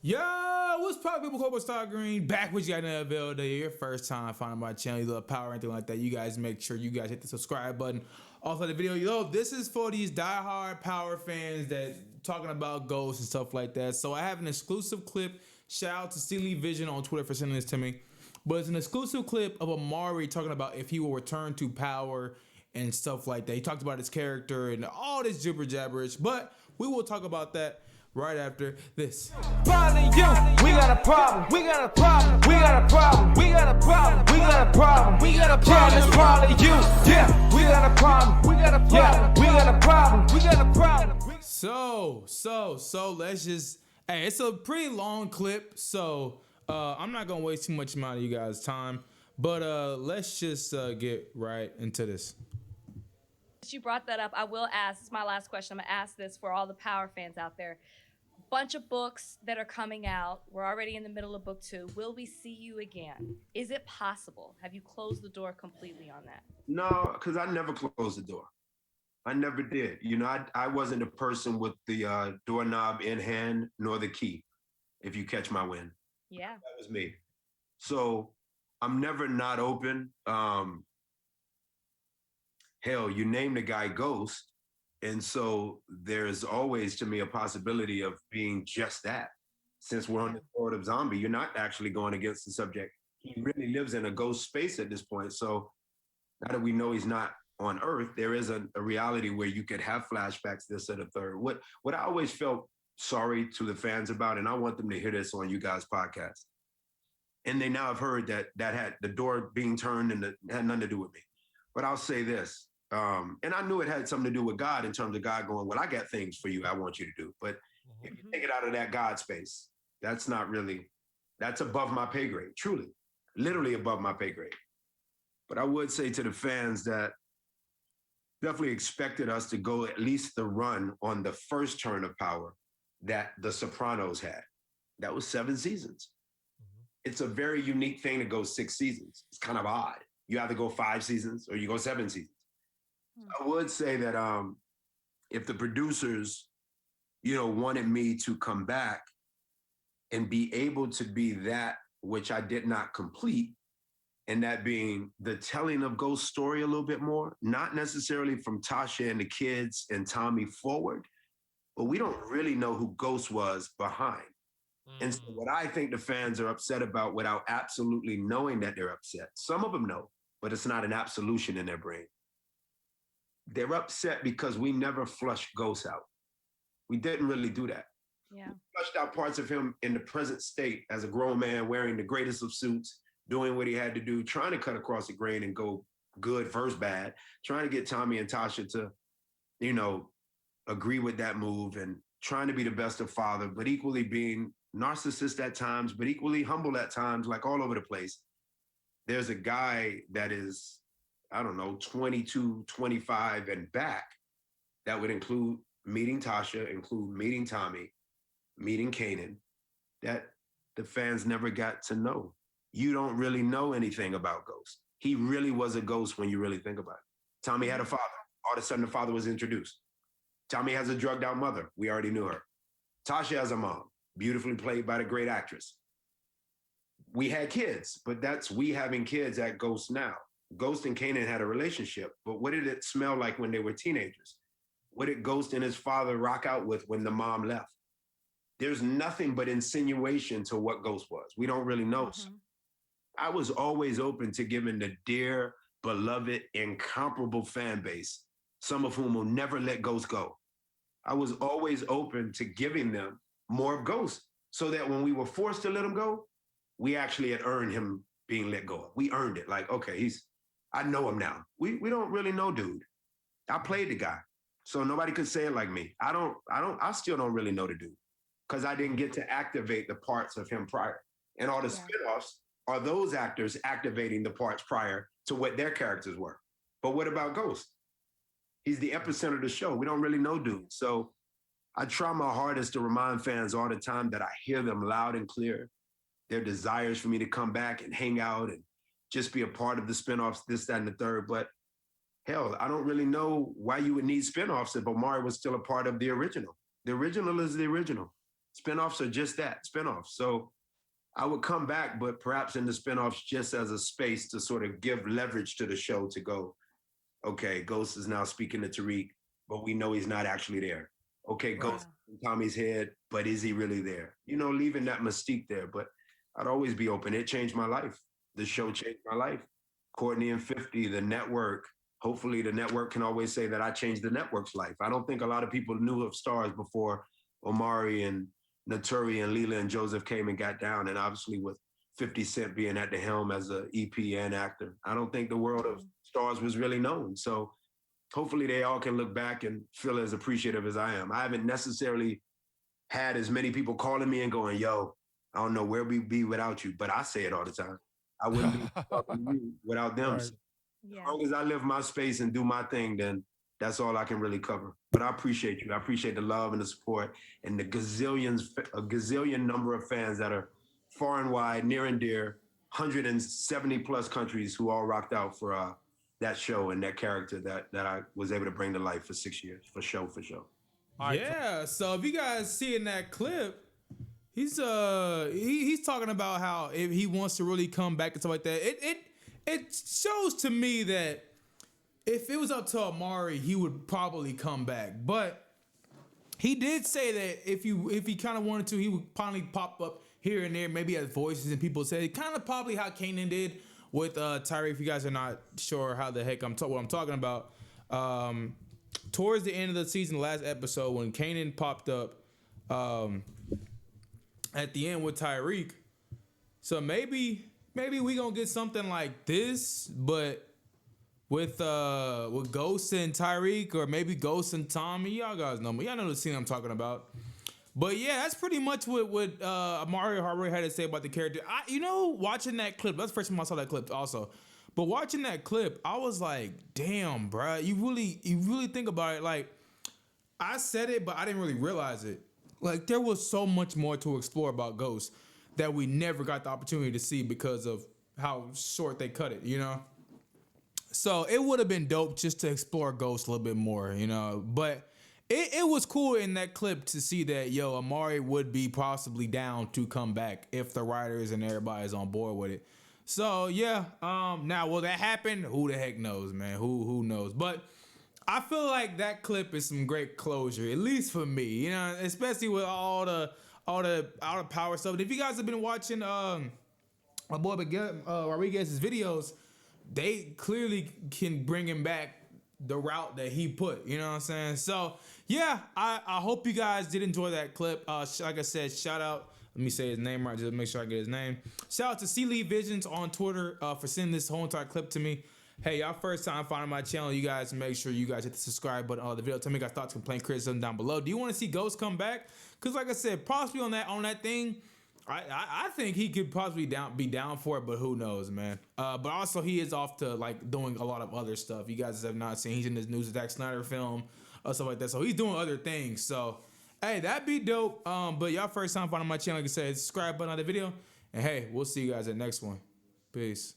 Yo, what's poppin', people? Cobra Star Green back with you guys in the video. Your first time finding my channel, you love power or anything like that, you guys make sure you guys hit the subscribe button. Also, the video, this is for these diehard power fans that talking about ghosts and stuff like that. So I have an exclusive clip. Shout out to CLEEVISION on Twitter for sending this to me. But it's an exclusive clip of Omari talking about if he will return to power and stuff like that. He talked about his character and all this jibber jabberish, but we will talk about that right after this. Probably you, we got a problem, we got a problem, we got a problem, we got a problem, we got a problem, we got a problem, it's probably you, yeah, we got a problem, we got a problem, we got a problem, we got a problem. So let's just, hey, it's a pretty long clip, so I'm not gonna waste too much amount of you guys' time, but let's just get right into this. You brought that up. I will ask, this is my last question. I'm gonna ask this for all the power fans out there. Bunch of books that are coming out. We're already in the middle of book 2. Will we see you again? Is it possible? Have you closed the door completely on that? No, because I never closed the door. I never did. You know, I wasn't a person with the doorknob in hand nor the key, if you catch my wind. Yeah. That was me. So I'm never not open. Hell, you name the guy Ghost. And so there's always, to me, a possibility of being just that. Since we're on the board of zombie, you're not actually going against the subject. He really lives in a ghost space at this point. So now that we know he's not on Earth, there is a reality where you could have flashbacks, this or the third. What I always felt sorry to the fans about, and I want them to hear this on you guys' podcast, and they now have heard that had the door being turned and it had nothing to do with me. But I'll say this. And I knew it had something to do with God in terms of God going, well, I got things for you I want you to do. But if you take it out of that God space, that's above my pay grade, truly, literally above my pay grade. But I would say to the fans that definitely expected us to go at least the run on the first turn of power that The Sopranos had. That was 7 seasons. It's a very unique thing to go 6 seasons. It's kind of odd. You either go 5 seasons or you go 7 seasons. I would say that if the producers, wanted me to come back and be able to be that which I did not complete, and that being the telling of Ghost's story a little bit more, not necessarily from Tasha and the kids and Tommy forward, but we don't really know who Ghost was behind. And so what I think the fans are upset about without absolutely knowing that they're upset, some of them know, but it's not an absolution in their brain. They're upset because we never flushed Ghost out. We didn't really do that. Yeah. We flushed out parts of him in the present state as a grown man wearing the greatest of suits, doing what he had to do, trying to cut across the grain and go good versus bad, trying to get Tommy and Tasha to, agree with that move and trying to be the best of father, but equally being narcissist at times, but equally humble at times, like all over the place. There's a guy that is, 22, 25 and back, that would include meeting Tasha, include meeting Tommy, meeting Kanan, that the fans never got to know. You don't really know anything about Ghost. He really was a ghost when you really think about it. Tommy had a father. All of a sudden, the father was introduced. Tommy has a drugged out mother. We already knew her. Tasha has a mom, beautifully played by the great actress. We had kids, but that's we having kids at Ghost now. Ghost and Kanan had a relationship, but what did it smell like when they were teenagers? What did Ghost and his father rock out with when the mom left? There's nothing but insinuation to what Ghost was. We don't really know. So I was always open to giving the dear, beloved, incomparable fan base, some of whom will never let Ghost go. I was always open to giving them more of Ghost so that when we were forced to let him go, we actually had earned him being let go of. We earned it. Like, okay, I know him now. We don't really know dude. I played the guy. So nobody could say it like me. I still don't really know the dude because I didn't get to activate the parts of him prior. And all the spinoffs are those actors activating the parts prior to what their characters were. But what about Ghost? He's the epicenter of the show. We don't really know dude. So I try my hardest to remind fans all the time that I hear them loud and clear, their desires for me to come back and hang out and just be a part of the spinoffs, this, that, and the third. But hell, I don't really know why you would need spinoffs if Omari was still a part of the original. The original is the original. Spinoffs are just that, spinoffs. So I would come back, but perhaps in the spinoffs just as a space to sort of give leverage to the show to go, okay, Ghost is now speaking to Tariq, but we know he's not actually there. Okay, Right. Ghost in Tommy's head, but is he really there? You know, leaving that mystique there. But I'd always be open. It changed my life. The show changed my life. Courtney and 50, the network. Hopefully the network can always say that I changed the network's life. I don't think a lot of people knew of stars before Omari and Naturi and Leela and Joseph came and got down. And obviously with 50 Cent being at the helm as an EP and actor, I don't think the world of stars was really known. So hopefully they all can look back and feel as appreciative as I am. I haven't necessarily had as many people calling me and going, yo, I don't know where we'd be without you, but I say it all the time. I wouldn't be talking to you without them. Right. So Yeah. as long as I live my space and do my thing, then that's all I can really cover. But I appreciate you. I appreciate the love and the support and the a gazillion number of fans that are far and wide, near and dear, 170 plus countries who all rocked out for that show and that character that I was able to bring to life for 6 years, for show. Yeah, so if you guys see in that clip, he's talking about how if he wants to really come back and stuff like that. It shows to me that if it was up to Omari, he would probably come back. But he did say that if he kind of wanted to, he would probably pop up here and there, maybe as voices, and people say kind of probably how Kanan did with Tyreek. If you guys are not sure how the heck what I'm talking about, towards the end of the season, last episode, when Kanan popped up at the end with Tyreek, so maybe we gonna get something like this, but with Ghost and Tyreek, or maybe Ghost and Tommy. Y'all guys know me. Y'all know the scene I'm talking about. But yeah, that's pretty much what Omari Hardwick had to say about the character. Watching that clip, that's the first time I saw that clip also. But watching that clip, I was like, damn, bro, you really think about it. Like, I said it, but I didn't really realize it. Like, there was so much more to explore about Ghost that we never got the opportunity to see because of how short they cut it, you know? So it would have been dope just to explore Ghost a little bit more, you know? But it was cool in that clip to see that, Omari would be possibly down to come back if the writers and everybody's on board with it. So, yeah, now, will that happen? Who the heck knows, man? Who knows? But I feel like that clip is some great closure, at least for me, you know, especially with all the power stuff. And if you guys have been watching my boy Rodriguez's videos, they clearly can bring him back the route that he put, you know what I'm saying? So, yeah, I hope you guys did enjoy that clip. Like I said, shout out, let me say his name right, just to make sure I get his name. Shout out to CLEEVISION on Twitter for sending this whole entire clip to me. Hey, y'all first time finding my channel, you guys make sure you guys hit the subscribe button on the video. Tell me your thoughts, complaint, criticism down below. Do you want to see Ghost come back? Because like I said, possibly on that thing, I think he could possibly be down for it, but who knows, man. But also he is off to like doing a lot of other stuff. You guys have not seen, he's in this new Zack Snyder film or stuff like that. So he's doing other things. So hey, that'd be dope. But y'all first time finding my channel, like I said, subscribe button on the video. And hey, we'll see you guys at the next one. Peace.